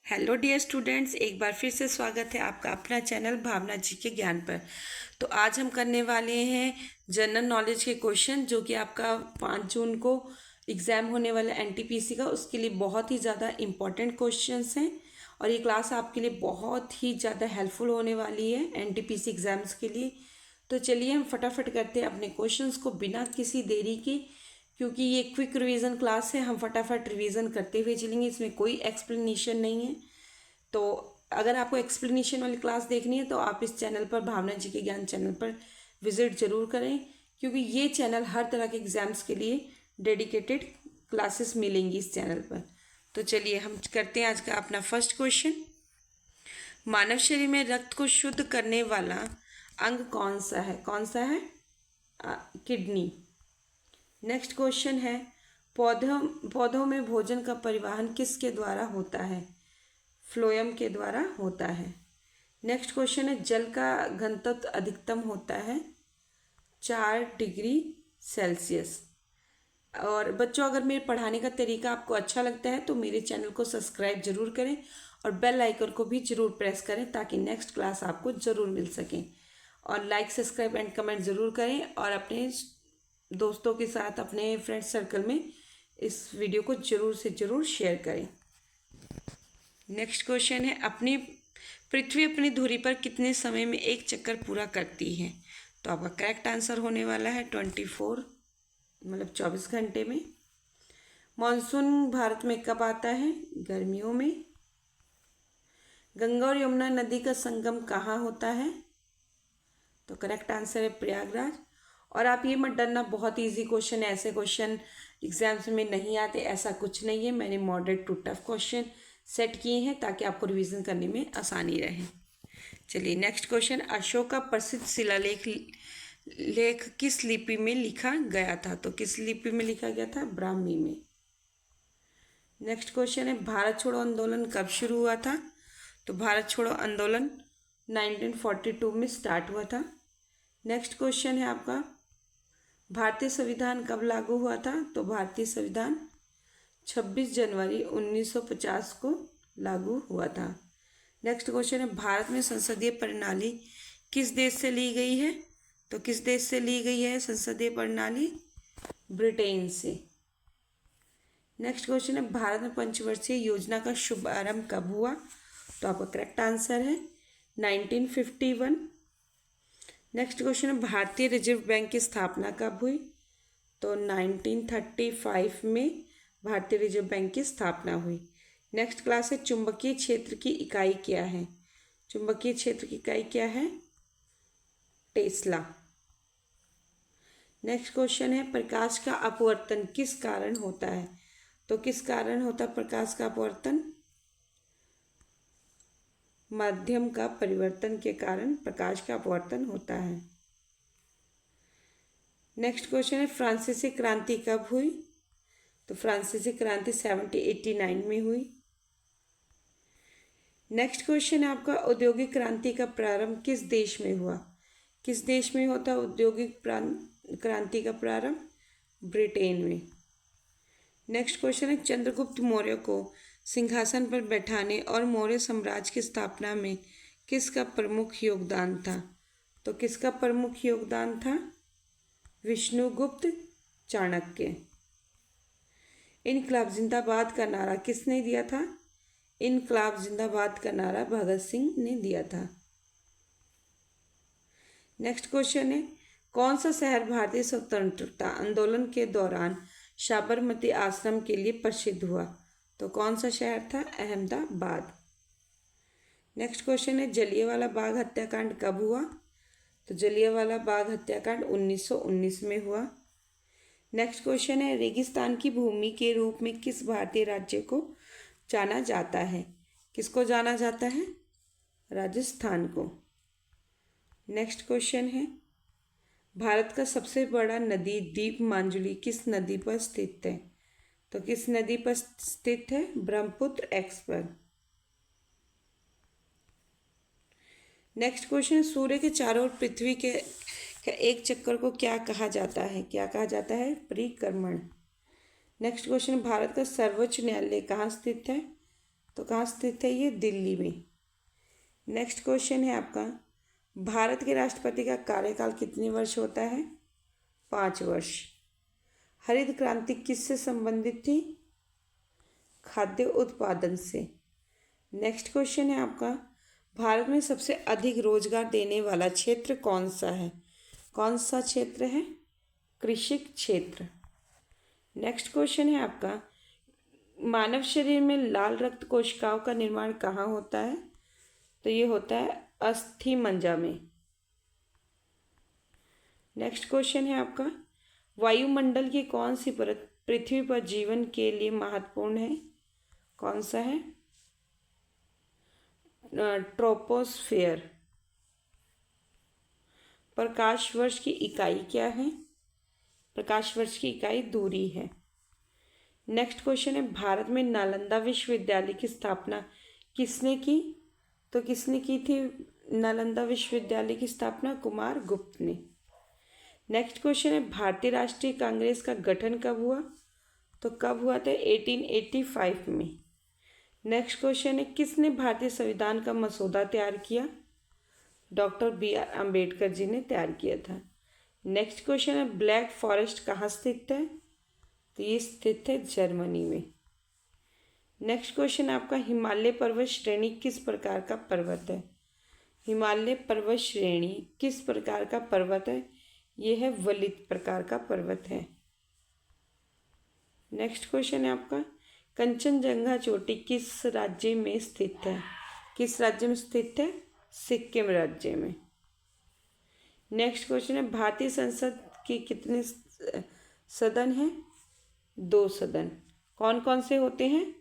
Hello dear students, एक बार फिर से स्वागत है आपका अपना चैनल भावना जी के ज्ञान पर। तो आज हम करने वाले हैं जनरल नॉलेज के क्वेश्चन, जो कि आपका 5 जून को एग्ज़ाम होने वाला एनटीपीसी का, उसके लिए बहुत ही ज़्यादा इम्पॉर्टेंट क्वेश्चंस हैं। और ये क्लास आपके लिए बहुत ही ज़्यादा हेल्पफुल होने वाली है एनटीपीसी एग्ज़ाम्स के लिए। तो चलिए हम फटाफट करते हैं अपने क्वेश्चंस को बिना किसी देरी के, क्योंकि ये क्विक रिवीजन क्लास है। हम फटाफट रिवीजन करते हुए चलेंगे, इसमें कोई एक्सप्लेनेशन नहीं है। तो अगर आपको एक्सप्लेनेशन वाली क्लास देखनी है तो आप इस चैनल पर, भावना जी के ज्ञान चैनल पर विजिट ज़रूर करें, क्योंकि ये चैनल हर तरह के एग्ज़ाम्स के लिए डेडिकेटेड क्लासेस मिलेंगी इस चैनल पर। तो चलिए हम करते हैं आज का अपना फर्स्ट क्वेश्चन। मानव शरीर में रक्त को शुद्ध करने वाला अंग कौन सा है? कौन सा है? किडनी। नेक्स्ट क्वेश्चन है, पौधों पौधों में भोजन का परिवहन किसके द्वारा होता है? फ्लोएम के द्वारा होता है। नेक्स्ट क्वेश्चन है, जल का घनत्व अधिकतम होता है 4 डिग्री सेल्सियस। और बच्चों, अगर मेरे पढ़ाने का तरीका आपको अच्छा लगता है तो मेरे चैनल को सब्सक्राइब जरूर करें और बेल आइकन को भी जरूर प्रेस करें, ताकि नेक्स्ट क्लास आपको ज़रूर मिल सके। और लाइक, सब्सक्राइब एंड कमेंट ज़रूर करें, और अपने दोस्तों के साथ, अपने फ्रेंड सर्कल में इस वीडियो को ज़रूर से ज़रूर शेयर करें। नेक्स्ट क्वेश्चन है, अपनी पृथ्वी अपनी धुरी पर कितने समय में एक चक्कर पूरा करती है? तो आपका करेक्ट आंसर होने वाला है 24, मतलब 24 घंटे में। मॉनसून भारत में कब आता है? गर्मियों में। गंगा और यमुना नदी का संगम कहाँ होता है? तो करेक्ट आंसर है प्रयागराज। और आप ये मत डरना, बहुत इजी क्वेश्चन है, ऐसे क्वेश्चन एग्जाम्स में नहीं आते, ऐसा कुछ नहीं है। मैंने moderate to tough question set किए हैं ताकि आपको रिवीजन करने में आसानी रहे। चलिए नेक्स्ट क्वेश्चन, अशोक का प्रसिद्ध शिलालेख लेख किस लिपि में लिखा गया था? तो किस लिपि में लिखा गया था? ब्राह्मी में। नेक्स्ट क्वेश्चन है, भारत छोड़ो आंदोलन कब शुरू हुआ था? तो भारत छोड़ो आंदोलन 1942 में स्टार्ट हुआ था। नेक्स्ट क्वेश्चन है आपका, भारतीय संविधान कब लागू हुआ था? तो भारतीय संविधान 26 जनवरी 1950 को लागू हुआ था। नेक्स्ट क्वेश्चन है, भारत में संसदीय प्रणाली किस देश से ली गई है? तो किस देश से ली गई है संसदीय प्रणाली? ब्रिटेन से। नेक्स्ट क्वेश्चन है, भारत में पंचवर्षीय योजना का शुभारंभ कब हुआ? तो आपका करेक्ट आंसर है 1951। नेक्स्ट क्वेश्चन है, भारतीय रिजर्व बैंक की स्थापना कब हुई? तो 1935 में भारतीय रिजर्व बैंक की स्थापना हुई। नेक्स्ट क्लास है, चुंबकीय क्षेत्र की इकाई क्या है? चुंबकीय क्षेत्र की इकाई क्या है? टेस्ला। नेक्स्ट क्वेश्चन है, प्रकाश का अपवर्तन किस कारण होता है? तो किस कारण होता है प्रकाश का अपवर्तन? माध्यम का परिवर्तन के कारण प्रकाश का अपवर्तन होता है। नेक्स्ट क्वेश्चन है, फ्रांसीसी क्रांति कब हुई? तो फ्रांसीसी क्रांति 1789 में हुई। नेक्स्ट क्वेश्चन है आपका, औद्योगिक क्रांति का प्रारंभ किस देश में हुआ? किस देश में होता है औद्योगिक क्रांति का प्रारंभ? ब्रिटेन में। नेक्स्ट क्वेश्चन है, चंद्रगुप्त मौर्य को सिंहासन पर बैठाने और मौर्य साम्राज्य की स्थापना में किसका प्रमुख योगदान था? तो किसका प्रमुख योगदान था? विष्णुगुप्त चाणक्य। इनकलाब जिंदाबाद का नारा किसने दिया था? इनकलाब जिंदाबाद का नारा भगत सिंह ने दिया था। नेक्स्ट क्वेश्चन है, कौन सा शहर भारतीय स्वतंत्रता आंदोलन के दौरान साबरमती आश्रम के लिए प्रसिद्ध हुआ? तो कौन सा शहर था? अहमदाबाद। नेक्स्ट क्वेश्चन है, जलियांवाला बाग हत्याकांड कब हुआ? तो जलियांवाला बाग हत्याकांड 1919 में हुआ। नेक्स्ट क्वेश्चन है, रेगिस्तान की भूमि के रूप में किस भारतीय राज्य को जाना जाता है? किसको जाना जाता है? राजस्थान को। नेक्स्ट क्वेश्चन है, भारत का सबसे बड़ा नदी द्वीप मांजुली किस नदी पर स्थित है? तो किस नदी पर स्थित है? ब्रह्मपुत्र एक्स पर। नेक्स्ट क्वेश्चन, सूर्य के चारों ओर पृथ्वी के एक चक्कर को क्या कहा जाता है? क्या कहा जाता है? परिक्रमण। नेक्स्ट क्वेश्चन, भारत का सर्वोच्च न्यायालय कहाँ स्थित है? तो कहाँ स्थित है ये? दिल्ली में। नेक्स्ट क्वेश्चन है आपका, भारत के राष्ट्रपति का कार्यकाल कितने वर्ष होता है? 5 वर्ष। हरित क्रांति किससे संबंधित थी? खाद्य उत्पादन से। नेक्स्ट क्वेश्चन है आपका, भारत में सबसे अधिक रोजगार देने वाला क्षेत्र कौन सा है? कौन सा क्षेत्र है? कृषि क्षेत्र। नेक्स्ट क्वेश्चन है आपका, मानव शरीर में लाल रक्त कोशिकाओं का निर्माण कहाँ होता है? तो ये होता है अस्थि मज्जा में। नेक्स्ट क्वेश्चन है आपका, वायुमंडल की कौन सी परत पृथ्वी पर जीवन के लिए महत्वपूर्ण है? कौन सा है? ट्रोपोस्फेयर। प्रकाश वर्ष की इकाई क्या है? प्रकाश वर्ष की इकाई दूरी है। नेक्स्ट क्वेश्चन है, भारत में नालंदा विश्वविद्यालय की स्थापना किसने की? तो किसने की थी नालंदा विश्वविद्यालय की स्थापना? कुमार गुप्त ने। नेक्स्ट क्वेश्चन है, भारतीय राष्ट्रीय कांग्रेस का गठन कब हुआ? तो कब हुआ था? 1885 में। नेक्स्ट क्वेश्चन है, किसने भारतीय संविधान का मसौदा तैयार किया? Doctor B.R. अम्बेडकर जी ने तैयार किया था। नेक्स्ट क्वेश्चन है, ब्लैक फॉरेस्ट कहाँ स्थित है? तो ये स्थित है जर्मनी में। नेक्स्ट क्वेश्चन आपका, हिमालय पर्वत श्रेणी किस प्रकार का पर्वत है? हिमालय पर्वत श्रेणी किस प्रकार का पर्वत है? ये है वलित प्रकार का पर्वत है। नेक्स्ट क्वेश्चन है आपका, कंचनजंगा चोटी किस राज्य में स्थित है? किस राज्य में स्थित है? सिक्किम राज्य में। नेक्स्ट क्वेश्चन है, भारतीय संसद के कितने सदन हैं? 2 सदन। कौन कौन से होते हैं?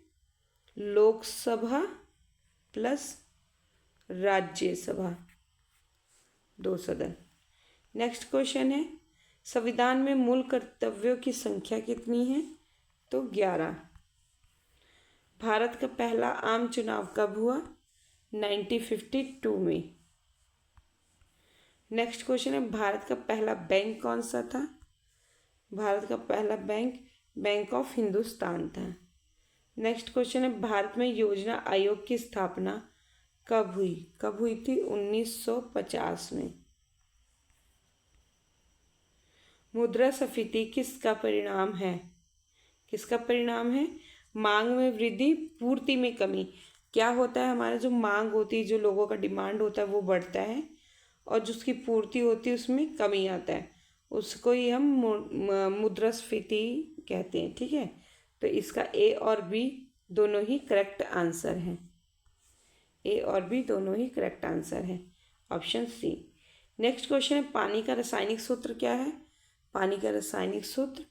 लोकसभा प्लस राज्यसभा, 2 सदन। नेक्स्ट क्वेश्चन है, संविधान में मूल कर्तव्यों की संख्या कितनी है? तो 11। भारत का पहला आम चुनाव कब हुआ? 1952 में। नेक्स्ट क्वेश्चन है, भारत का पहला बैंक कौन सा था? भारत का पहला बैंक बैंक ऑफ हिंदुस्तान था। नेक्स्ट क्वेश्चन है, भारत में योजना आयोग की स्थापना कब हुई? कब हुई थी? 1950 में। मुद्रास्फीति किसका परिणाम है? किसका परिणाम है? मांग में वृद्धि, पूर्ति में कमी। क्या होता है, हमारा जो मांग होती है, जो लोगों का डिमांड होता है वो बढ़ता है, और जिसकी पूर्ति होती है उसमें कमी आता है, उसको ही हम मुद्रास्फीति कहते हैं। ठीक है, तो इसका ए और बी दोनों ही करेक्ट आंसर हैं। ए और बी दोनों ही करेक्ट आंसर है, ऑप्शन सी। नेक्स्ट क्वेश्चन है, पानी का रासायनिक सूत्र क्या है? पानी का रासायनिक सूत्र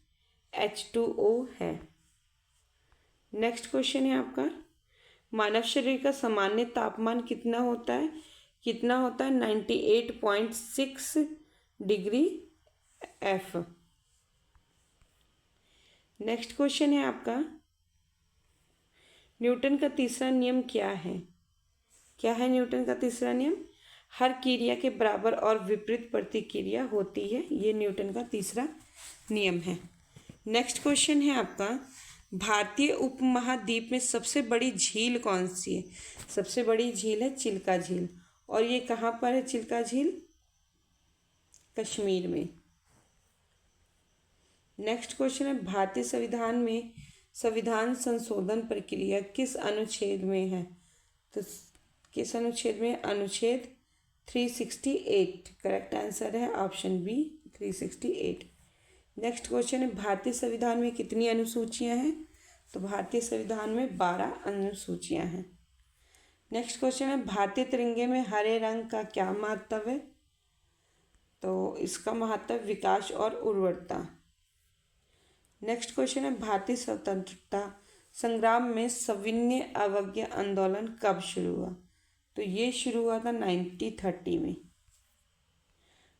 H2O है। नेक्स्ट क्वेश्चन है आपका, मानव शरीर का सामान्य तापमान कितना होता है? कितना होता है? 98.6 डिग्री F। नेक्स्ट क्वेश्चन है आपका, न्यूटन का तीसरा नियम क्या है? क्या है न्यूटन का तीसरा नियम? हर क्रिया के बराबर और विपरीत प्रतिक्रिया होती है, ये न्यूटन का तीसरा नियम है। नेक्स्ट क्वेश्चन है आपका, भारतीय उपमहाद्वीप में सबसे बड़ी झील कौन सी है? सबसे बड़ी झील है चिल्का झील, और ये कहाँ पर है चिल्का झील? कश्मीर में। नेक्स्ट क्वेश्चन है, भारतीय संविधान में संविधान संशोधन प्रक्रिया किस अनुच्छेद में है? तो किस अनुच्छेद में? अनुच्छेद 368। करेक्ट आंसर है ऑप्शन बी, 368। नेक्स्ट क्वेश्चन है, भारतीय संविधान में कितनी अनुसूचियां हैं? तो भारतीय संविधान में 12 अनुसूचियां हैं। नेक्स्ट क्वेश्चन है, भारतीय तिरंगे में हरे रंग का क्या महत्व है? तो इसका महत्व विकास और उर्वरता। नेक्स्ट क्वेश्चन है, भारतीय स्वतंत्रता संग्राम में सविनय अवज्ञा आंदोलन कब शुरू हुआ? तो ये शुरू हुआ था 1930 में।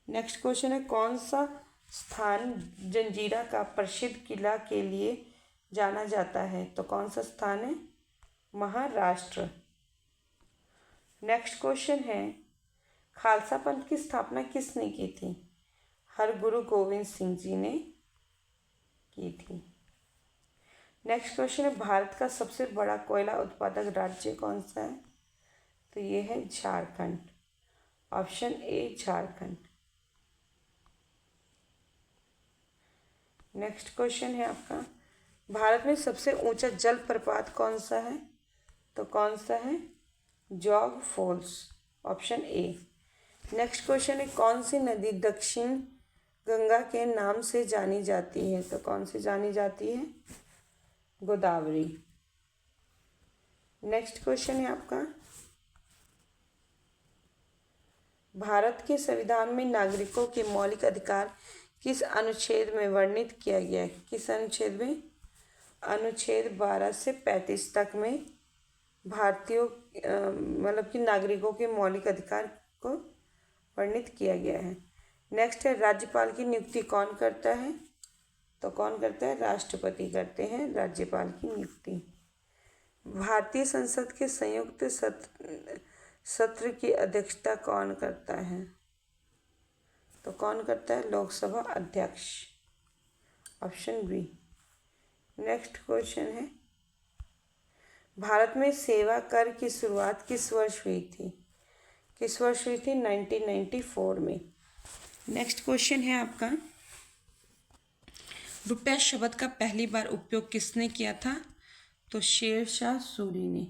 नेक्स्ट क्वेश्चन है, कौन सा स्थान जंजीरा का प्रसिद्ध किला के लिए जाना जाता है? तो कौन सा स्थान है? महाराष्ट्र। नेक्स्ट क्वेश्चन है, खालसा पंथ की स्थापना किसने की थी? हरगुरु गोविंद सिंह जी ने की थी। नेक्स्ट क्वेश्चन है, भारत का सबसे बड़ा कोयला उत्पादक राज्य कौन सा है? तो ये है Jharkhand. Option A Jharkhand. Next question है आपका, भारत में सबसे ऊंचा जलप्रपात कौन सा है? तो कौन सा है? Jog falls. Option A. Next question है, कौन सी नदी दक्षिण गंगा के नाम से जानी जाती है? तो कौन सी जानी जाती है? गोदावरी। नेक्स्ट क्वेश्चन है आपका, भारत के संविधान में नागरिकों के मौलिक अधिकार किस अनुच्छेद में वर्णित किया गया है? किस अनुच्छेद में? अनुच्छेद 12 से 35 तक में भारतीयों मतलब कि नागरिकों के मौलिक अधिकार को वर्णित किया गया है। नेक्स्ट है, राज्यपाल की नियुक्ति कौन करता है? तो कौन करता है? राष्ट्रपति करते हैं राज्यपाल की नियुक्ति। भारतीय संसद के संयुक्त सत्र की अध्यक्षता कौन करता है? तो कौन करता है? लोकसभा अध्यक्ष। Option B. नेक्स्ट क्वेश्चन है, भारत में सेवा कर की शुरुआत किस वर्ष हुई थी? किस वर्ष हुई थी? 1994 में। नेक्स्ट क्वेश्चन है आपका, रुपया शब्द का पहली बार उपयोग किसने किया था? तो शेरशाह सूरी ने।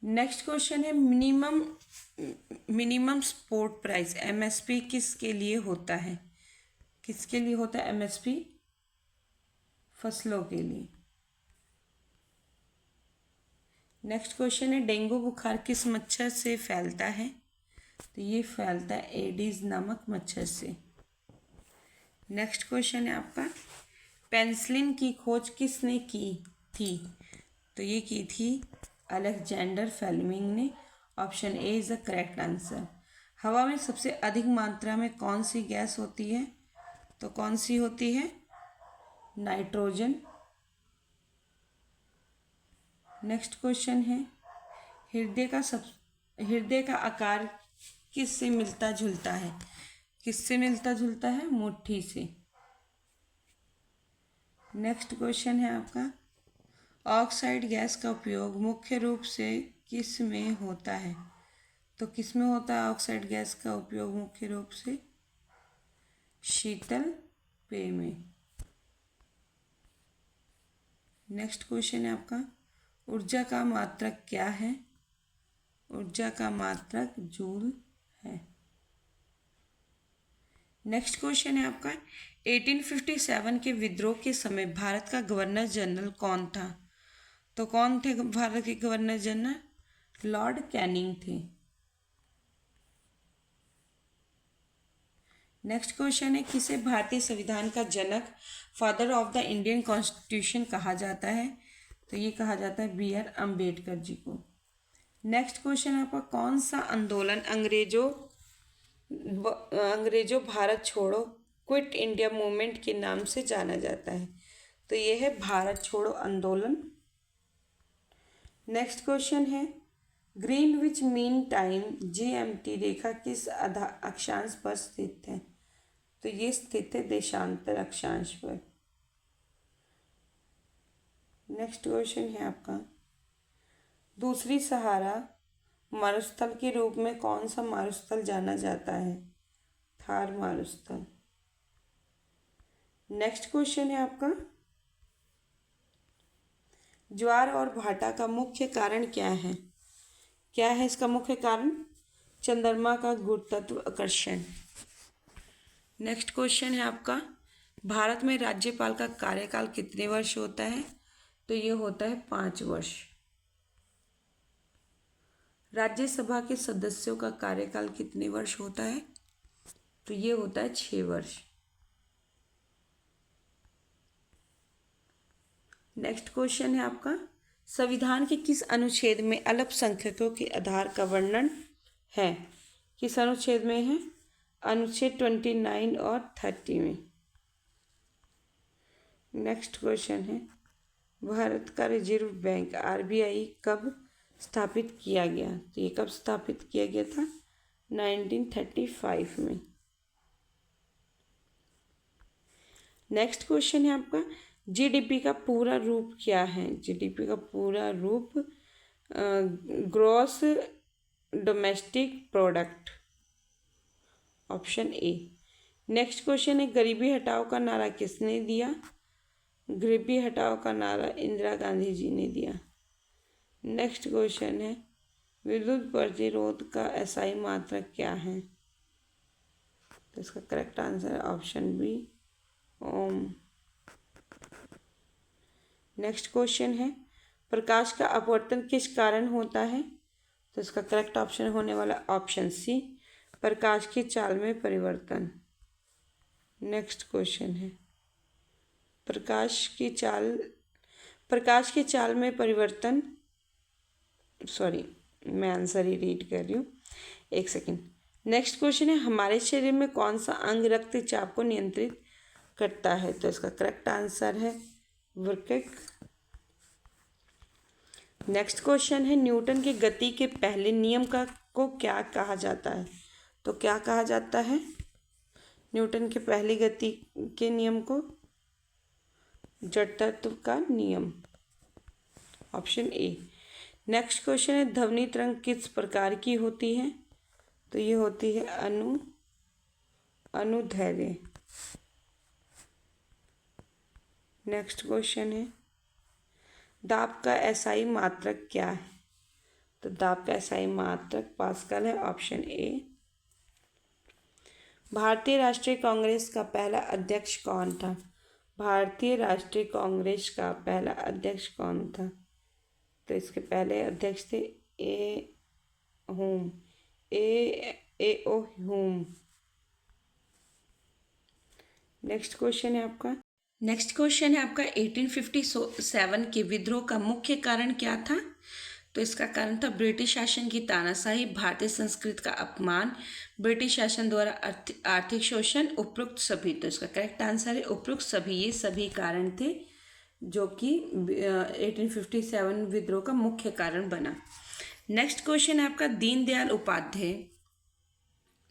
नेक्स्ट क्वेश्चन है, मिनिमम सपोर्ट प्राइस एमएसपी किसके लिए होता है? किसके लिए होता है एमएसपी? फसलों के लिए। नेक्स्ट क्वेश्चन है, डेंगू बुखार किस मच्छर से फैलता है? तो ये फैलता है एडीज नामक मच्छर से। नेक्स्ट क्वेश्चन है आपका, पेनिसिलिन की खोज किसने की थी? तो ये की थी अलेक्जेंडर फ्लेमिंग ने। Option A is the correct answer. हवा में सबसे अधिक मात्रा में कौन सी गैस होती है? तो कौन सी होती है? नाइट्रोजन। नेक्स्ट क्वेश्चन है, हृदय का आकार किससे मिलता जुलता है? किससे मिलता जुलता है? मुट्ठी से। नेक्स्ट क्वेश्चन है आपका, ऑक्साइड गैस का उपयोग मुख्य रूप से किस में होता है? तो किस में होता है ऑक्साइड गैस का उपयोग मुख्य रूप से? शीतल पेय में। नेक्स्ट क्वेश्चन है आपका, ऊर्जा का मात्रक क्या है? ऊर्जा का मात्रक जूल है। नेक्स्ट क्वेश्चन है आपका, 1857 के विद्रोह के समय भारत का गवर्नर जनरल कौन था? तो कौन थे भारत के गवर्नर जनरल? लॉर्ड कैनिंग थे। नेक्स्ट क्वेश्चन है, किसे भारतीय संविधान का जनक, father of the Indian constitution कहा जाता है? तो ये कहा जाता है बी आर अम्बेडकर जी को। नेक्स्ट क्वेश्चन है आपका, कौन सा आंदोलन अंग्रेजों भारत छोड़ो क्विट इंडिया मूवमेंट के नाम से जाना जाता है? तो ये है भारत छोड़ो आंदोलन। नेक्स्ट क्वेश्चन है, ग्रीनविच मीन टाइम जीएमटी रेखा किस अक्षांश पर स्थित है? तो ये स्थित है देशांतर अक्षांश पर। नेक्स्ट क्वेश्चन है आपका, दूसरी सहारा मारुस्थल के रूप में कौन सा मारुस्थल जाना जाता है? थार मारुस्थल। नेक्स्ट क्वेश्चन है आपका, ज्वार और भाटा का मुख्य कारण क्या है? क्या है इसका मुख्य कारण? चंद्रमा का गुरुत्व आकर्षण। नेक्स्ट क्वेश्चन है आपका, भारत में राज्यपाल का कार्यकाल कितने वर्ष होता है? तो ये होता है 5 वर्ष। राज्यसभा के सदस्यों का कार्यकाल कितने वर्ष होता है? तो ये होता है 6 वर्ष। नेक्स्ट क्वेश्चन है आपका, संविधान के किस अनुच्छेद में अल्पसंख्यकों के आधार का वर्णन है? किस अनुच्छेद में है? अनुच्छेद 29 और 30 में। नेक्स्ट क्वेश्चन है, भारत का रिजर्व बैंक आरबीआई कब स्थापित किया गया? तो ये कब स्थापित किया गया था? 1935 में। नेक्स्ट क्वेश्चन है आपका, जीडीपी का पूरा रूप क्या है? जीडीपी का पूरा रूप gross domestic product, option A. Next question है, गरीबी हटाओ का नारा किसने दिया? गरीबी हटाओ का नारा इंदिरा गांधी जी ने दिया। नेक्स्ट क्वेश्चन है, विद्युत प्रतिरोध का एसआई मात्रक क्या है? तो इसका करेक्ट आंसर है ऑप्शन बी, ओम। नेक्स्ट क्वेश्चन है, प्रकाश का अपवर्तन किस कारण होता है? तो इसका करेक्ट ऑप्शन होने वाला ऑप्शन सी, प्रकाश की चाल में परिवर्तन। नेक्स्ट क्वेश्चन है, प्रकाश की चाल में परिवर्तन, सॉरी मैं आंसर ही रीड कर रही हूँ, एक सेकेंड। नेक्स्ट क्वेश्चन है, हमारे शरीर में कौन सा अंग रक्तचाप को नियंत्रित करता है? तो इसका करेक्ट आंसर है वृक्क। नेक्स्ट क्वेश्चन है, न्यूटन के गति के पहले नियम को क्या कहा जाता है? तो क्या कहा जाता है न्यूटन के पहली गति के नियम को? जड़त्व का नियम, ऑप्शन ए। नेक्स्ट क्वेश्चन है, ध्वनि तरंग किस प्रकार की होती है? तो ये होती है अनुदैर्ध्य। नेक्स्ट क्वेश्चन है, दाब का एसआई मात्रक क्या है? तो दाब का एसआई मात्रक पास्कल है, ऑप्शन ए। भारतीय राष्ट्रीय कांग्रेस का पहला अध्यक्ष कौन था? भारतीय राष्ट्रीय कांग्रेस का पहला अध्यक्ष कौन था? तो इसके पहले अध्यक्ष थे ए ओ ह्यूम। नेक्स्ट क्वेश्चन है आपका 1857 के विद्रोह का मुख्य कारण क्या था? तो इसका कारण था ब्रिटिश शासन की तानाशाही, भारतीय संस्कृति का अपमान, ब्रिटिश शासन द्वारा आर्थिक शोषण, उपरोक्त सभी। तो इसका करेक्ट आंसर है उपरोक्त सभी। ये सभी कारण थे जो कि 1857 विद्रोह का मुख्य कारण बना। नेक्स्ट क्वेश्चन है आपका,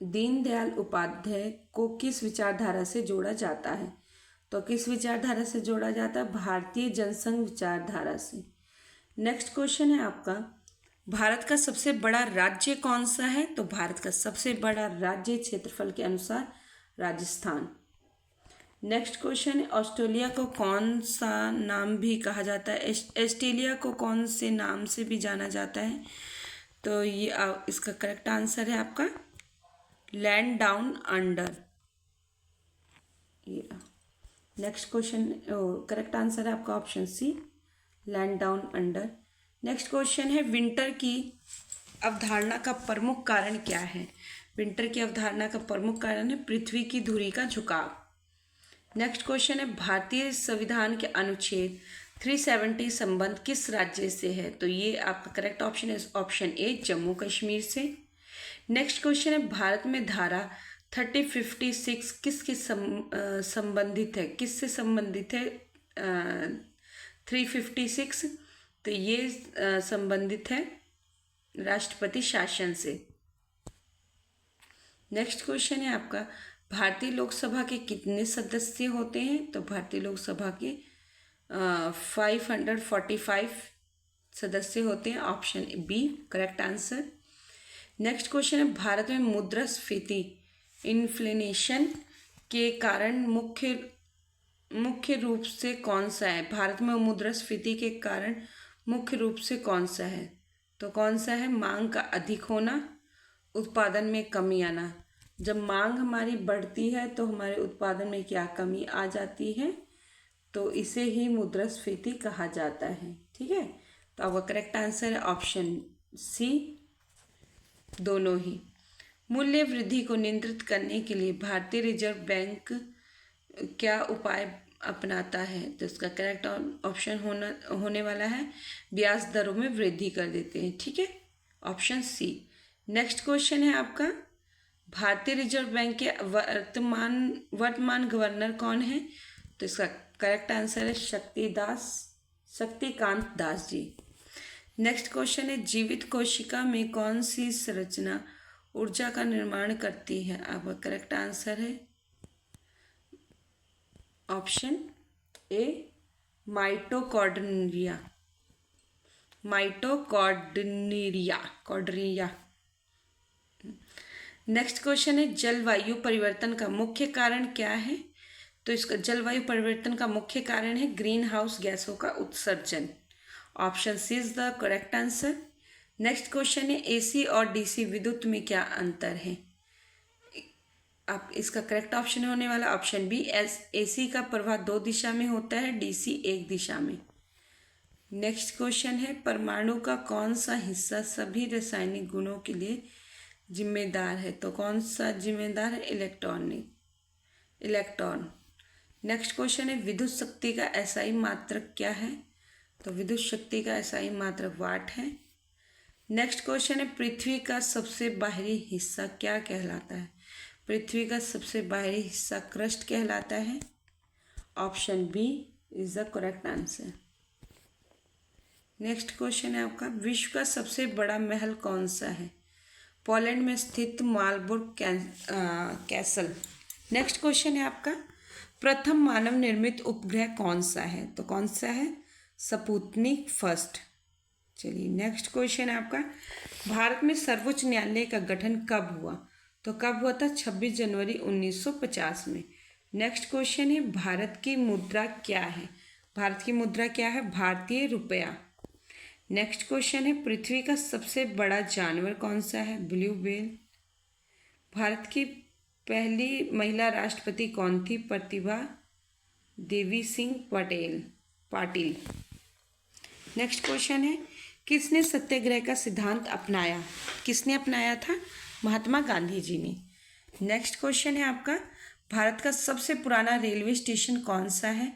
दीनदयाल उपाध्याय को किस विचारधारा से जोड़ा जाता है? तो किस विचारधारा से जोड़ा जाता है? भारतीय जनसंघ विचारधारा से। नेक्स्ट क्वेश्चन है आपका, भारत का सबसे बड़ा राज्य कौन सा है? तो भारत का सबसे बड़ा राज्य क्षेत्रफल के अनुसार राजस्थान। नेक्स्ट क्वेश्चन है, ऑस्ट्रेलिया को कौन सा नाम भी कहा जाता है? ऑस्ट्रेलिया को कौन से नाम से भी जाना जाता है? तो ये इसका करेक्ट आंसर है आपका लैंड डाउन अंडर। ये नेक्स्ट क्वेश्चन करेक्ट आंसर है आपका option C, land down under. Next question है, विंटर की अवधारणा का प्रमुख कारण क्या है? विंटर की अवधारणा का प्रमुख कारण है पृथ्वी की धुरी का झुकाव। नेक्स्ट क्वेश्चन है, भारतीय संविधान के अनुच्छेद 370 संबंध किस राज्य से है? तो ये आपका करेक्ट ऑप्शन है ऑप्शन ए, जम्मू कश्मीर से। नेक्स्ट क्वेश्चन है, भारत में धारा 3056 किसके संबंधित है? किससे संबंधित है 356? तो ये संबंधित है राष्ट्रपति शासन से। नेक्स्ट क्वेश्चन है आपका, भारतीय लोकसभा के कितने सदस्य होते हैं? तो भारतीय लोकसभा के 545 सदस्य होते हैं, option B correct answer. Next question है, भारत में मुद्रास्फीति इन्फ्लेशन के कारण मुख्य रूप से कौन सा है? भारत में मुद्रास्फीति के कारण मुख्य रूप से कौन सा है? तो कौन सा है? मांग का अधिक होना, उत्पादन में कमी आना। जब मांग हमारी बढ़ती है तो हमारे उत्पादन में क्या कमी आ जाती है? तो इसे ही मुद्रास्फीति कहा जाता है। ठीक है, तो आपका करेक्ट आंसर है ऑप्शन सी, दोनों ही। मूल्य वृद्धि को नियंत्रित करने के लिए भारतीय रिजर्व बैंक क्या उपाय अपनाता है? तो इसका करेक्ट ऑप्शन होने वाला है ब्याज दरों में वृद्धि कर देते हैं। ठीक है, ऑप्शन सी। नेक्स्ट क्वेश्चन है आपका, भारतीय रिजर्व बैंक के वर्तमान गवर्नर कौन है? तो इसका करेक्ट आंसर है शक्तिकांत दास जी। नेक्स्ट क्वेश्चन है, जीवित कोशिका में कौन सी संरचना ऊर्जा का निर्माण करती है? आपका करेक्ट आंसर है option A, mitochondria, mitochondria, chondria. Next question है जलवायु परिवर्तन का मुख्य कारण क्या है? तो इसका जलवायु परिवर्तन का मुख्य कारण है ग्रीन हाउस गैसों का उत्सर्जन। Option C is the correct answer. Next question है एसी और डीसी विद्युत में क्या अंतर है? आप इसका करेक्ट ऑप्शन होने वाला ऑप्शन बी, एसी का प्रवाह 2 दिशा में होता है, डीसी 1 दिशा में। नेक्स्ट क्वेश्चन है परमाणु का कौन सा हिस्सा सभी रासायनिक गुणों के लिए जिम्मेदार है? तो कौन सा जिम्मेदार है? इलेक्ट्रॉन। नेक्स्ट क्वेश्चन है विद्युत शक्ति का एसआई मात्रक क्या है? तो विद्युत शक्ति का एसआई मात्रक वाट है। नेक्स्ट क्वेश्चन है पृथ्वी का सबसे बाहरी हिस्सा क्या कहलाता है? पृथ्वी का सबसे बाहरी हिस्सा क्रस्ट कहलाता है। Option B is the correct answer. Next question है आपका विश्व का सबसे बड़ा महल कौन सा है? पोलैंड में स्थित मार्बुर्ग कैसल। नेक्स्ट क्वेश्चन है आपका प्रथम मानव निर्मित उपग्रह कौन सा है? तो कौन सा है? Sputnik first. चलिए नेक्स्ट क्वेश्चन है आपका भारत में सर्वोच्च न्यायालय का गठन कब हुआ? तो कब हुआ था? 26 जनवरी 1950 में। नेक्स्ट क्वेश्चन है भारत की मुद्रा क्या है? भारत की मुद्रा क्या है? भारतीय रुपया। नेक्स्ट क्वेश्चन है पृथ्वी का सबसे बड़ा जानवर कौन सा है? Blue whale. भारत की पहली महिला राष्ट्रपति कौन थी? प्रतिभा देवी सिंह पाटिल। नेक्स्ट क्वेश्चन है किसने सत्याग्रह का सिद्धांत अपनाया? किसने अपनाया था? महात्मा गांधी जी ने। नेक्स्ट क्वेश्चन है आपका भारत का सबसे पुराना रेलवे स्टेशन कौन सा है?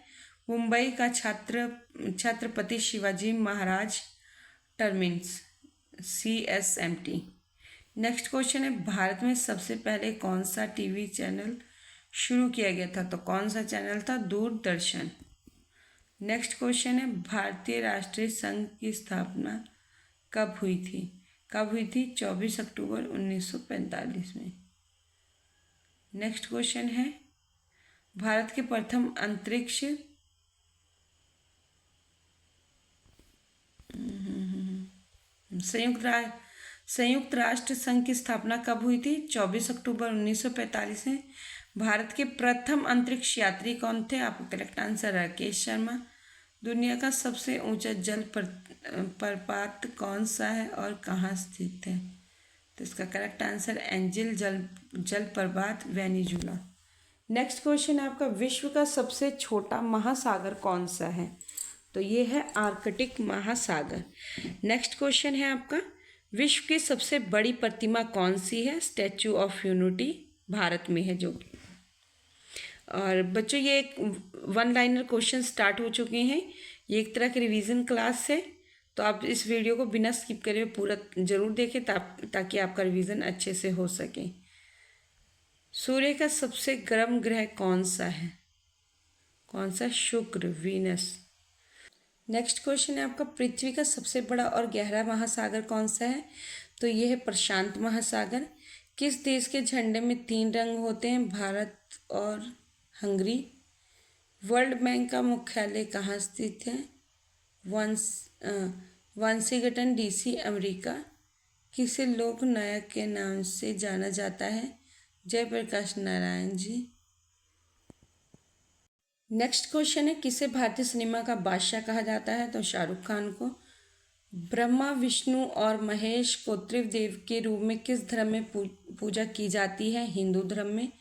मुंबई का Chhatrapati Shivaji Maharaj terminus, CSMT। Next question है भारत में सबसे पहले कौन सा टीवी चैनल शुरू किया गया था? तो कौन सा चैनल था? दूरदर्शन। नेक्स्ट क्वेश्चन है भारतीय राष्ट्रीय संघ की स्थापना कब हुई थी? 24 अक्टूबर 1945 में। नेक्स्ट क्वेश्चन है भारत के प्रथम अंतरिक्ष संयुक्त राष्ट्र संघ की स्थापना कब हुई थी? 24 अक्टूबर 1945 में। भारत के प्रथम अंतरिक्ष यात्री कौन थे? आपका करेक्ट आंसर राकेश शर्मा। दुनिया का सबसे ऊंचा जल प्रपात कौन सा है और कहाँ स्थित है? तो इसका करेक्ट आंसर एंजिल जल प्रपात, वेनेजुला। नेक्स्ट क्वेश्चन है आपका विश्व का सबसे छोटा महासागर कौन सा है? तो ये है आर्कटिक महासागर। नेक्स्ट क्वेश्चन है आपका विश्व की सबसे बड़ी प्रतिमा कौन सी है? स्टैचू ऑफ यूनिटी भारत में है जो। और बच्चों ये एक 1 लाइनर क्वेश्चन स्टार्ट हो चुके हैं। ये एक तरह की रिवीजन क्लास है, तो आप इस वीडियो को बिना स्किप करे पूरा ज़रूर देखें ताकि आपका रिवीजन अच्छे से हो सके। सूर्य का सबसे गर्म ग्रह कौन सा है? कौन सा? शुक्र, वीनस। नेक्स्ट क्वेश्चन है आपका पृथ्वी का सबसे बड़ा और गहरा महासागर कौन सा है? तो ये है प्रशांत महासागर। किस देश के झंडे में 3 रंग होते हैं? भारत और हंगरी। वर्ल्ड बैंक का मुख्यालय कहाँ स्थित है? Washington DC, America. किसे लोक नायक के नाम से जाना जाता है? जयप्रकाश नारायण जी। नेक्स्ट क्वेश्चन है किसे भारतीय सिनेमा का बादशाह कहा जाता है? तो शाहरुख खान को। ब्रह्मा, विष्णु और महेश को त्रिदेव के रूप में किस धर्म में पूजा की जाती है? हिंदू धर्म में।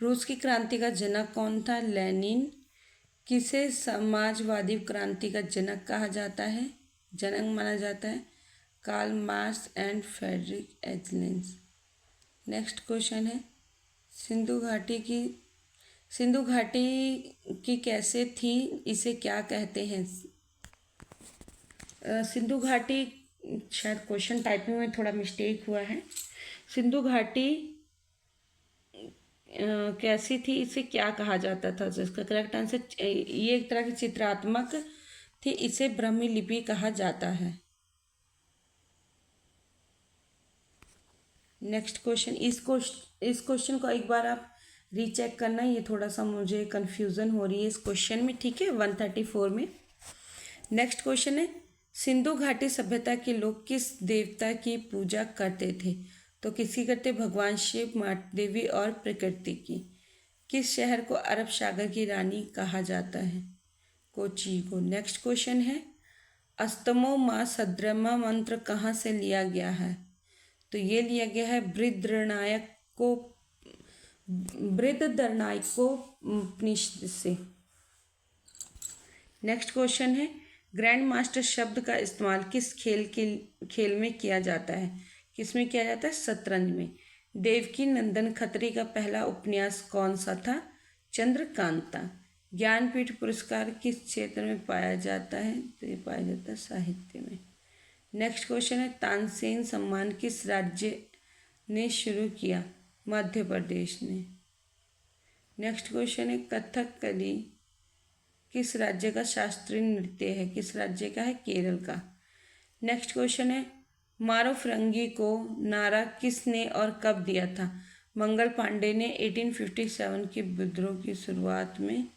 रूस की क्रांति का जनक कौन था? लेनिन। किसे समाजवादी क्रांति का जनक कहा जाता है? जनक माना जाता है? Karl Marx and Friedrich Engels. Next question है सिंधु घाटी की कैसे थी? इसे क्या कहते हैं? सिंधु घाटी, शायद क्वेश्चन टाइपिंग में थोड़ा मिस्टेक हुआ है। सिंधु घाटी कैसी थी, इसे क्या कहा जाता था? तो इसका करेक्ट आंसर ये एक तरह की चित्रात्मक थी, इसे ब्राह्मी लिपि कहा जाता है। नेक्स्ट क्वेश्चन, इस क्वेश्चन को एक बार आप रीचेक करना, ये थोड़ा सा मुझे कन्फ्यूज़न हो रही है इस क्वेश्चन में, ठीक है। 134 में नेक्स्ट क्वेश्चन है, सिंधु घाटी सभ्यता के लोग किस देवता की पूजा करते थे? तो किसी करते भगवान शिव, माता देवी और प्रकृति की। किस शहर को अरब सागर की रानी कहा जाता है? कोची को। नेक्स्ट क्वेश्चन है, अस्तमो माँ सद्रमा मंत्र कहाँ से लिया गया है? तो ये लिया गया है बृहदारण्यको उपनिषद से। नेक्स्ट क्वेश्चन है, ग्रैंड मास्टर शब्द का इस्तेमाल किस खेल में किया जाता है? किस में किया जाता है? शतरंज में। देवकी नंदन खत्री का पहला उपन्यास कौन सा था? चंद्रकांता। ज्ञानपीठ पुरस्कार किस क्षेत्र में पाया जाता है? तो ये पाया जाता है साहित्य में। नेक्स्ट क्वेश्चन है, तानसेन सम्मान किस राज्य ने शुरू किया? मध्य प्रदेश ने। नेक्स्ट क्वेश्चन है, कथकली किस राज्य का शास्त्रीय नृत्य है? किस राज्य का है? केरल का। नेक्स्ट क्वेश्चन है, मारो फिरंगी को नारा किसने और कब दिया था? मंगल पांडे ने 1857 के विद्रोह की शुरुआत में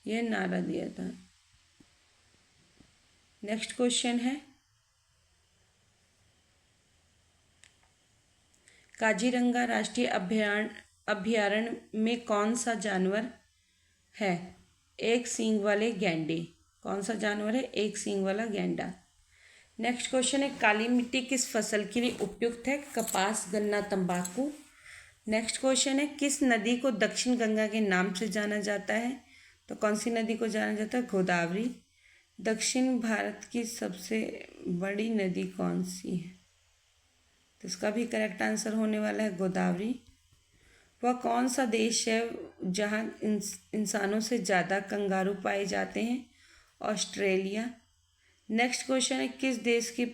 यह नारा दिया था। नेक्स्ट क्वेश्चन है, काजीरंगा राष्ट्रीय अभयारण्य में कौन सा जानवर है? एक सींग वाले गैंडे। कौन सा जानवर है? एक सींग वाला गैंडा। नेक्स्ट क्वेश्चन है, काली मिट्टी किस फसल के लिए उपयुक्त है? कपास, गन्ना, तंबाकू। नेक्स्ट क्वेश्चन है, किस नदी को दक्षिण गंगा के नाम से जाना जाता है? तो कौन सी नदी को जाना जाता है? गोदावरी। दक्षिण भारत की सबसे बड़ी नदी कौन सी है? तो इसका भी करेक्ट आंसर होने वाला है गोदावरी। वह कौन सा देश है जहाँ इंसानों से ज़्यादा कंगारू पाए जाते हैं? ऑस्ट्रेलिया। नेक्स्ट क्वेश्चन है, किस देश की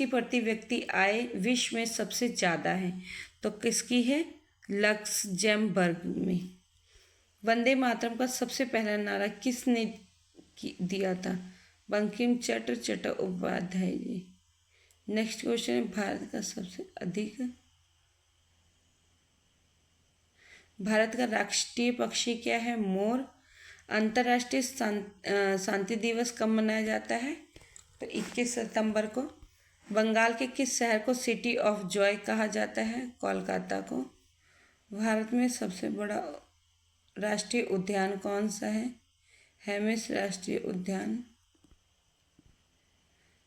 प्रति व्यक्ति आय विश्व में सबसे ज़्यादा है? तो किसकी है? लक्समबर्ग में। वंदे मातरम का सबसे पहला नारा किसने दिया था? बंकिम चंद्र चट्टोपाध्याय जी। नेक्स्ट क्वेश्चन है, भारत का राष्ट्रीय पक्षी क्या है? मोर। अंतर्राष्ट्रीय शांति दिवस कब मनाया जाता है? तो 21 सितंबर को। बंगाल के किस शहर को सिटी ऑफ जॉय कहा जाता है? कोलकाता को। भारत में सबसे बड़ा राष्ट्रीय उद्यान कौन सा है? हेमिस राष्ट्रीय उद्यान।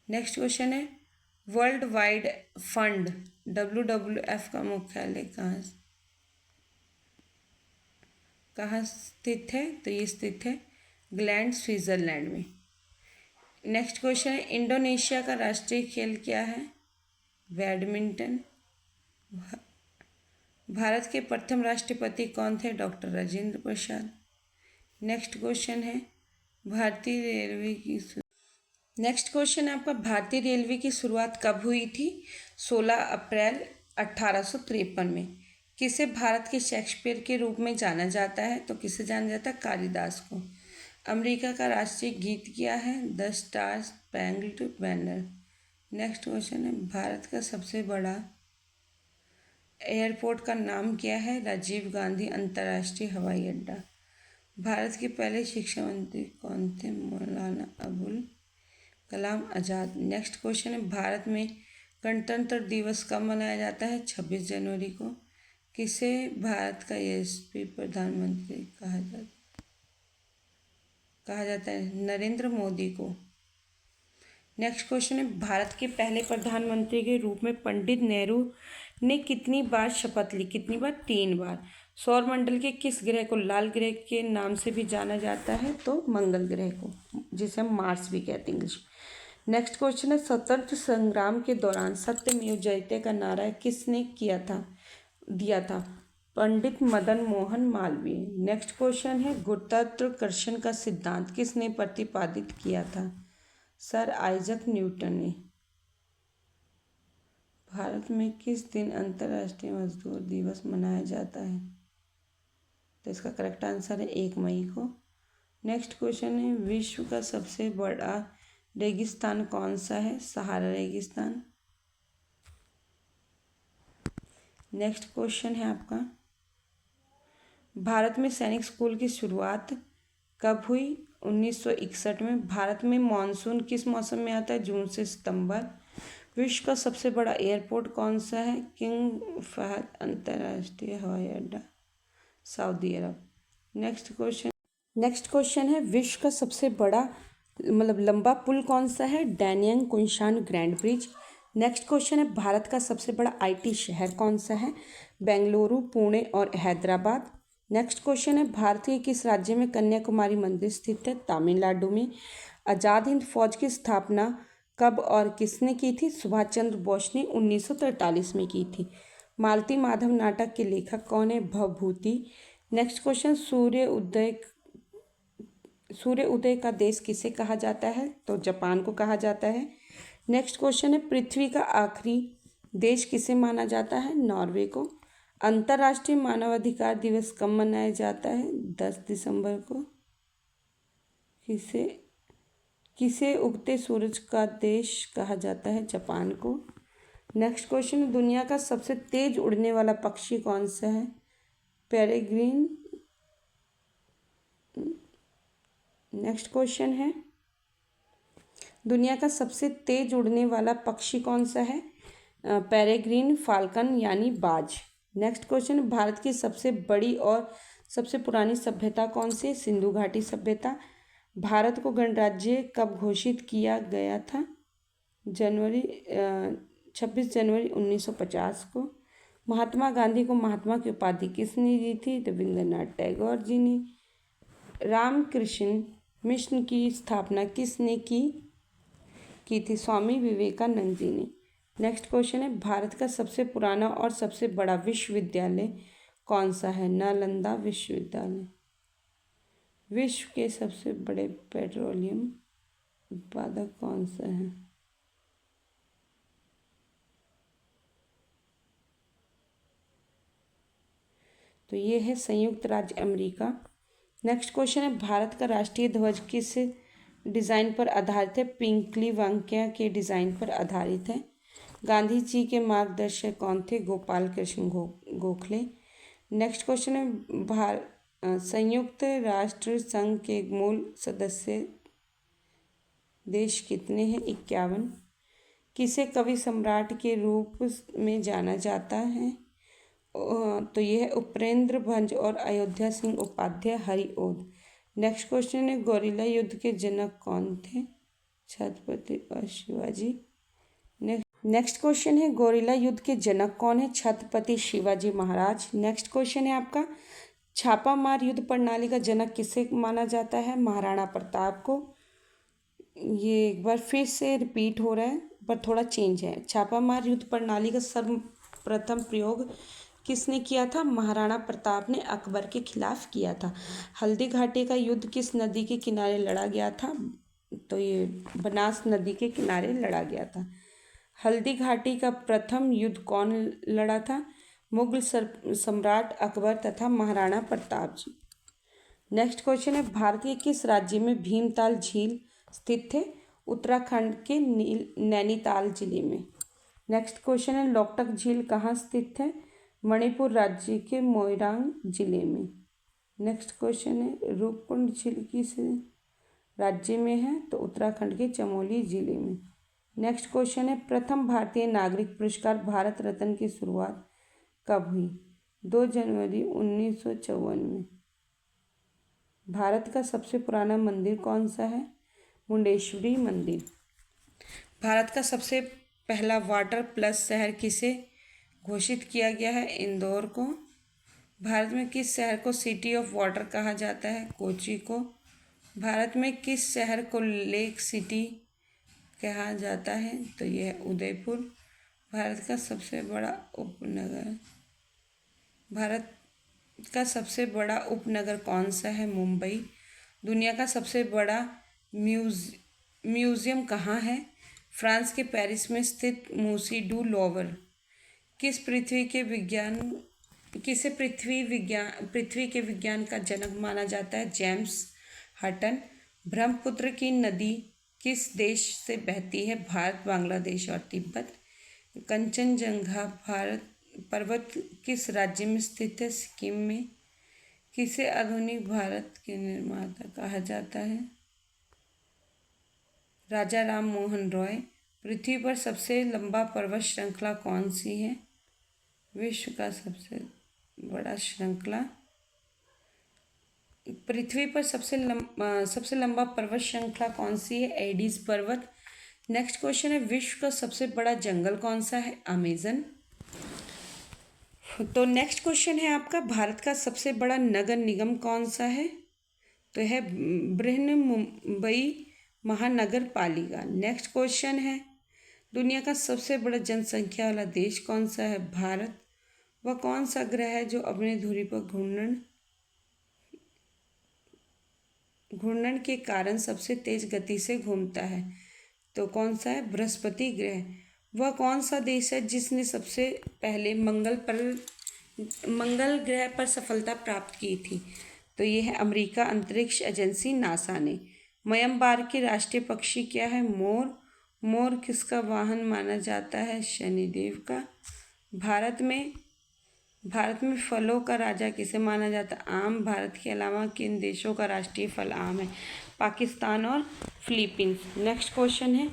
नेक्स्ट क्वेश्चन है, वर्ल्ड वाइड फंड WWF का मुख्यालय कहाँ स्थित है? तो ये स्थित है ग्लैंड, स्विट्जरलैंड में। नेक्स्ट क्वेश्चन है, इंडोनेशिया का राष्ट्रीय खेल क्या है? बैडमिंटन। भारत के प्रथम राष्ट्रपति कौन थे? Doctor Rajendra Prasad. Next question है, भारतीय रेलवे की शुरुआत कब हुई थी? 16 अप्रैल 1853 में। किसे भारत के शेक्सपियर के रूप में जाना जाता है? तो किसे जाना जाता है? कालिदास को। अमेरिका का राष्ट्रीय गीत क्या है? The star spangled banner. Next question है, भारत का सबसे बड़ा एयरपोर्ट का नाम क्या है? राजीव गांधी अंतर्राष्ट्रीय हवाई अड्डा। भारत के पहले शिक्षा मंत्री कौन थे? मौलाना अबुल कलाम आज़ाद। नेक्स्ट क्वेश्चन है, भारत में गणतंत्र दिवस कब मनाया जाता है? 26 जनवरी को। किसे भारत का यशस्वी प्रधानमंत्री कहा जाता है? नरेंद्र मोदी को। नेक्स्ट क्वेश्चन है, भारत के पहले प्रधानमंत्री के रूप में पंडित नेहरू ने कितनी बार शपथ ली? कितनी बार? 3 बार। सौरमंडल के किस ग्रह को लाल ग्रह के नाम से भी जाना जाता है? तो मंगल ग्रह को, जिसे हम मार्स भी कहते हैं इंग्लिश। नेक्स्ट क्वेश्चन है, स्वतंत्र संग्राम के दौरान सत्यमेव जयते का नारा किसने दिया था? पंडित मदन मोहन मालवीय। नेक्स्ट क्वेश्चन है, गुरुत्वाकर्षण का सिद्धांत किसने प्रतिपादित किया था? सर आइजक न्यूटन ने। भारत में किस दिन अंतर्राष्ट्रीय मजदूर दिवस मनाया जाता है? तो इसका करेक्ट आंसर है 1 मई को। नेक्स्ट क्वेश्चन है, विश्व का सबसे बड़ा रेगिस्तान कौन सा है? सहारा रेगिस्तान। नेक्स्ट क्वेश्चन है आपका, भारत में सैनिक स्कूल की शुरुआत कब हुई? 1961 में। भारत में मानसून किस मौसम में आता है? जून से सितंबर। विश्व का सबसे बड़ा एयरपोर्ट कौन सा है? किंग फहद अंतर्राष्ट्रीय हवाई अड्डा, सऊदी अरब। नेक्स्ट क्वेश्चन है, विश्व का सबसे बड़ा लंबा पुल कौन सा है? Danyang Kunshan Grand Bridge. Next question है, भारत का सबसे बड़ा आईटी शहर कौन सा है? बेंगलुरु, पुणे और हैदराबाद। नेक्स्ट क्वेश्चन है, भारत के किस राज्य में कन्याकुमारी मंदिर स्थित है? तमिलनाडु में। आज़ाद हिंद फौज की स्थापना कब और किसने की थी? सुभाष चंद्र बोस ने 1943 में की थी। मालती माधव नाटक के लेखक कौन है? भवभूति। नेक्स्ट क्वेश्चन, सूर्य उदय का देश किसे कहा जाता है? तो जापान को कहा जाता है। नेक्स्ट क्वेश्चन है, पृथ्वी का आखिरी देश किसे माना जाता है? नॉर्वे को। अंतर्राष्ट्रीय मानवाधिकार दिवस कब मनाया जाता है? 10 दिसंबर को। किसे उगते सूरज का देश कहा जाता है? जापान को। नेक्स्ट क्वेश्चन, दुनिया का सबसे तेज उड़ने वाला पक्षी कौन सा है? पेरेग्रीन। नेक्स्ट क्वेश्चन है, दुनिया का सबसे तेज उड़ने वाला पक्षी कौन सा है? पेरेग्रीन फाल्कन यानी बाज। नेक्स्ट क्वेश्चन, भारत की सबसे बड़ी और सबसे पुरानी सभ्यता कौन सी? सिंधु घाटी सभ्यता। भारत को गणराज्य कब घोषित किया गया था? 26 जनवरी 1950 को। महात्मा गांधी को महात्मा की उपाधि किसने दी थी? रविंद्रनाथ टैगोर जी ने। रामकृष्ण मिशन की स्थापना किसने की थी? स्वामी विवेकानंद जी ने। नेक्स्ट क्वेश्चन है, भारत का सबसे पुराना और सबसे बड़ा विश्वविद्यालय कौन सा है? नालंदा विश्वविद्यालय। विश्व के सबसे बड़े पेट्रोलियम उत्पादक कौन सा है? तो ये है संयुक्त राज्य अमेरिका। नेक्स्ट क्वेश्चन है, भारत का राष्ट्रीय ध्वज किस डिज़ाइन पर आधारित है? पिंकली वांक्या के डिज़ाइन पर आधारित है। गांधी जी के मार्गदर्शक कौन थे? गोपाल कृष्ण गोखले। नेक्स्ट क्वेश्चन है, संयुक्त राष्ट्र संघ के मूल सदस्य देश कितने हैं? 51। किसे कवि सम्राट के रूप में जाना जाता है? तो यह है उपेंद्र भंज और अयोध्या सिंह उपाध्याय हरिओद। नेक्स्ट क्वेश्चन है, गौरिला युद्ध के जनक कौन थे? छत्रपति और शिवाजी। नेक्स्ट क्वेश्चन है, गौरिला युद्ध के जनक कौन है? छत्रपति शिवाजी महाराज। नेक्स्ट क्वेश्चन है आपका, छापामार युद्ध प्रणाली का जनक किसे माना जाता है? महाराणा प्रताप को। ये एक बार फिर से रिपीट हो रहा है पर थोड़ा चेंज है। छापामार युद्ध प्रणाली का सर्वप्रथम प्रयोग किसने किया था? महाराणा प्रताप ने अकबर के खिलाफ किया था। हल्दी घाटी का युद्ध किस नदी के किनारे लड़ा गया था? तो ये बनास नदी के किनारे लड़ा गया था। हल्दी घाटी का प्रथम युद्ध कौन लड़ा था? मुगल सम्राट अकबर तथा महाराणा प्रताप जी। नेक्स्ट क्वेश्चन है, भारत के किस राज्य में भीमताल झील स्थित है? उत्तराखंड के नैनीताल जिले में। नेक्स्ट क्वेश्चन है, लोकटक झील कहाँ स्थित है? मणिपुर राज्य के मोइरांग जिले में। नेक्स्ट क्वेश्चन है, रूपकुंड झील किस राज्य में है? तो उत्तराखंड के चमोली जिले में। नेक्स्ट क्वेश्चन है, प्रथम भारतीय नागरिक पुरस्कार भारत रत्न की शुरुआत कब हुई? 2 जनवरी 1954 में। भारत का सबसे पुराना मंदिर कौन सा है? मुंडेश्वरी मंदिर। भारत का सबसे पहला वाटर प्लस शहर किसे घोषित किया गया है? इंदौर को। भारत में किस शहर को सिटी ऑफ वाटर कहा जाता है? कोची को। भारत में किस शहर को लेक सिटी कहा जाता है? तो यह है उदयपुर। भारत का सबसे बड़ा उपनगर कौन सा है? मुंबई। दुनिया का सबसे बड़ा म्यूजियम कहाँ है? फ्रांस के पेरिस में स्थित मूसी डू लोवर। किसे पृथ्वी के विज्ञान का जनक माना जाता है? जेम्स हटन। ब्रह्मपुत्र की नदी किस देश से बहती है? भारत, बांग्लादेश और तिब्बत। कंचनजंगा पर्वत किस राज्य में स्थित है? सिक्किम में। किसे आधुनिक भारत के निर्माता कहा जाता है? राजा राम मोहन रॉय। पृथ्वी पर सबसे लंबा पर्वत श्रृंखला कौन सी है? विश्व का सबसे बड़ा श्रृंखला, पृथ्वी पर सबसे लंबा पर्वत श्रृंखला कौन सी है? एडीज पर्वत। नेक्स्ट क्वेश्चन है, विश्व का सबसे बड़ा जंगल कौन सा है? अमेजन। तो नेक्स्ट क्वेश्चन है आपका, भारत का सबसे बड़ा नगर निगम कौन सा है? तो है बृहन्मुंबई महानगर पालिका। नेक्स्ट क्वेश्चन है, दुनिया का सबसे बड़ा जनसंख्या वाला देश कौन सा है? भारत। वह कौन सा ग्रह है जो अपनी धुरी पर घूर्णन के कारण सबसे तेज गति से घूमता है? तो कौन सा है? बृहस्पति ग्रह। वह कौन सा देश है जिसने सबसे पहले मंगल ग्रह पर सफलता प्राप्त की थी? तो ये है अमेरिका अंतरिक्ष एजेंसी नासा ने। म्यांमार के राष्ट्रीय पक्षी क्या है? मोर। मोर किसका वाहन माना जाता है? शनिदेव का। भारत में फलों का राजा किसे माना जाता है? आम। भारत के अलावा किन देशों का राष्ट्रीय फल आम है? पाकिस्तान और फिलीपींस। नेक्स्ट क्वेश्चन है,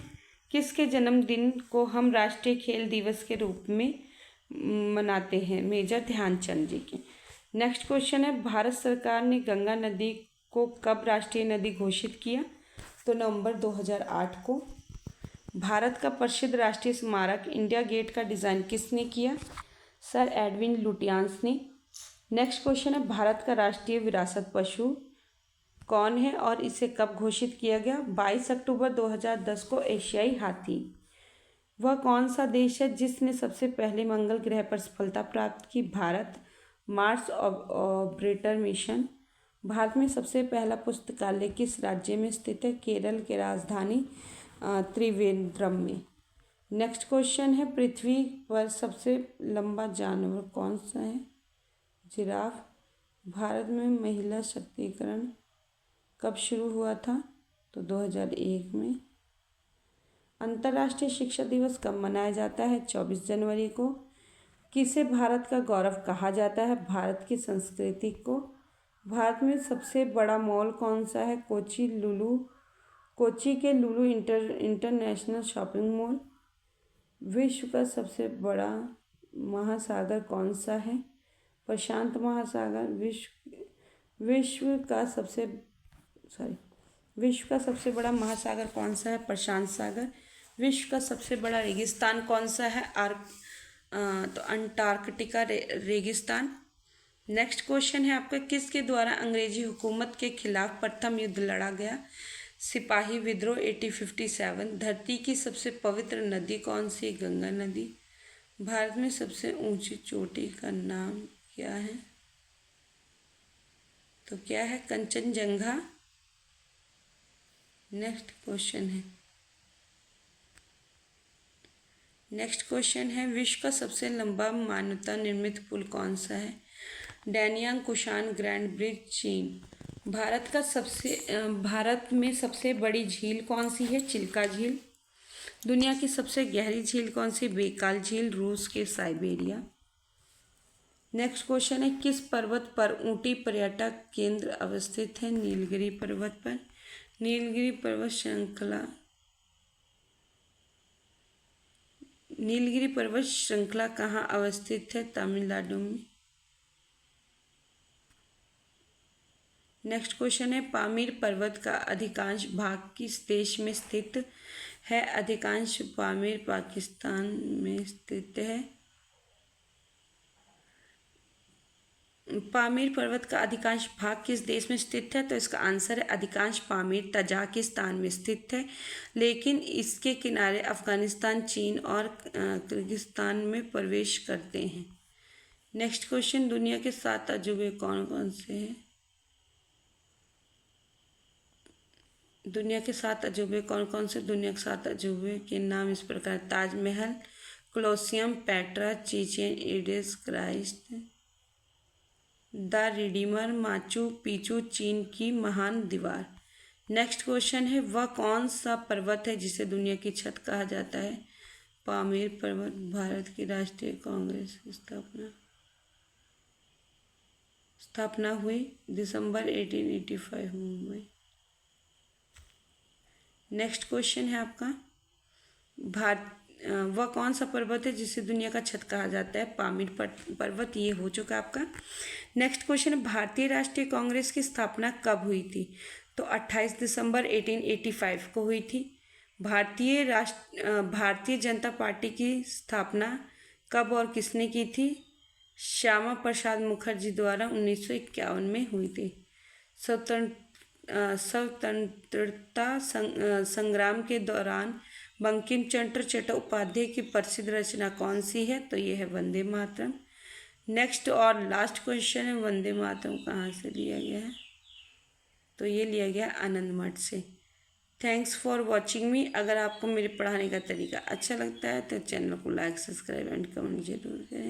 किसके जन्मदिन को हम राष्ट्रीय खेल दिवस के रूप में मनाते हैं? मेजर ध्यानचंद जी के। नेक्स्ट क्वेश्चन है, भारत सरकार ने गंगा नदी को कब राष्ट्रीय नदी घोषित किया? तो नवंबर 2008 को। भारत का प्रसिद्ध राष्ट्रीय स्मारक इंडिया गेट का डिज़ाइन किसने किया? सर एडविन लुटियंस ने। नेक्स्ट क्वेश्चन है, भारत का राष्ट्रीय विरासत पशु कौन है और इसे कब घोषित किया गया? 22 अक्टूबर 2010 को एशियाई हाथी। वह कौन सा देश है जिसने सबसे पहले मंगल ग्रह पर सफलता प्राप्त की? Bharat. Mars orbiter mission. Bharat में सबसे पहला पुस्तकालय किस राज्य में स्थित है? केरल के राजधानी त्रिवेंद्रम में। नेक्स्ट क्वेश्चन है, पृथ्वी पर सबसे लंबा जानवर कौन सा है? जिराफ। भारत में महिला शक्तिकरण कब शुरू हुआ था? तो 2001 में। अंतर्राष्ट्रीय शिक्षा दिवस कब मनाया जाता है? 24 जनवरी को। किसे भारत का गौरव कहा जाता है? भारत की संस्कृति को। भारत में सबसे बड़ा मॉल कौन सा है? कोच्चि के लुलु इंटरनेशनल शॉपिंग मॉल। विश्व का सबसे बड़ा महासागर कौन सा है? प्रशांत महासागर। विश्व का सबसे बड़ा महासागर कौन सा है? प्रशांत सागर। विश्व का सबसे बड़ा रेगिस्तान कौन सा है? तो अंटार्कटिका रेगिस्तान। नेक्स्ट क्वेश्चन है आपका, किसके द्वारा अंग्रेजी हुकूमत के खिलाफ प्रथम युद्ध लड़ा गया? सिपाही विद्रोह 1857। धरती की सबसे पवित्र नदी कौन सी? गंगा नदी। भारत में सबसे ऊंची चोटी का नाम क्या है? तो क्या है? कंचनजंगा। नेक्स्ट क्वेश्चन है, विश्व का सबसे लंबा मानवता निर्मित पुल कौन सा है? डैनियांग कुशान ग्रैंड ब्रिज, चीन। भारत में सबसे बड़ी झील कौन सी है? चिल्का झील। दुनिया की सबसे गहरी झील कौन सी? बेकाल झील, रूस के साइबेरिया। नेक्स्ट क्वेश्चन है, किस पर्वत पर ऊटी पर्यटक केंद्र अवस्थित है? नीलगिरी पर्वत पर। नीलगिरी पर्वत श्रृंखला कहाँ अवस्थित है? तमिलनाडु में। नेक्स्ट क्वेश्चन है, पामीर पर्वत का अधिकांश भाग किस देश में स्थित है? अधिकांश पामीर पाकिस्तान में स्थित है। पामीर पर्वत का अधिकांश भाग किस देश में स्थित है? तो इसका आंसर है अधिकांश पामीर तजाकिस्तान में स्थित है, लेकिन इसके किनारे अफगानिस्तान, चीन और किर्गिस्तान में प्रवेश करते हैं। नेक्स्ट क्वेश्चन, दुनिया के 7 अजूबे कौन कौन से हैं? दुनिया के 7 अजूबे कौन कौन से? दुनिया के 7 अजूबे के नाम इस प्रकार: Taj Mahal, Colosseum, Petra, Chichen Itza, Christ the Redeemer, Machu Picchu, चीन की महान दीवार। नेक्स्ट क्वेश्चन है, वह कौन सा पर्वत है जिसे दुनिया की छत कहा जाता है? पामीर पर्वत। भारत की राष्ट्रीय कांग्रेस की स्थापना। स्थापना हुई? दिसंबर 1885 मुंबई। नेक्स्ट क्वेश्चन है आपका, भारत वह कौन सा पर्वत है जिसे दुनिया का छत कहा जाता है? पामीर पर्वत। ये हो चुका आपका। नेक्स्ट क्वेश्चन है, भारतीय राष्ट्रीय कांग्रेस की स्थापना कब हुई थी? तो 28 दिसंबर 1885 को हुई थी। भारतीय जनता पार्टी की स्थापना कब और किसने की थी? श्यामा प्रसाद मुखर्जी द्वारा 1951 में हुई थी। स्वतंत्रता संग्राम के दौरान बंकिम चंद्र चट्टोपाध्याय की प्रसिद्ध रचना कौन सी है? तो ये है वंदे मातरम। नेक्स्ट और लास्ट क्वेश्चन है, वंदे मातरम कहाँ से लिया गया है? तो ये लिया गया आनंद मठ से। थैंक्स फॉर वॉचिंग मी। अगर आपको मेरे पढ़ाने का तरीका अच्छा लगता है तो चैनल को लाइक, सब्सक्राइब एंड कमेंट जरूर करें।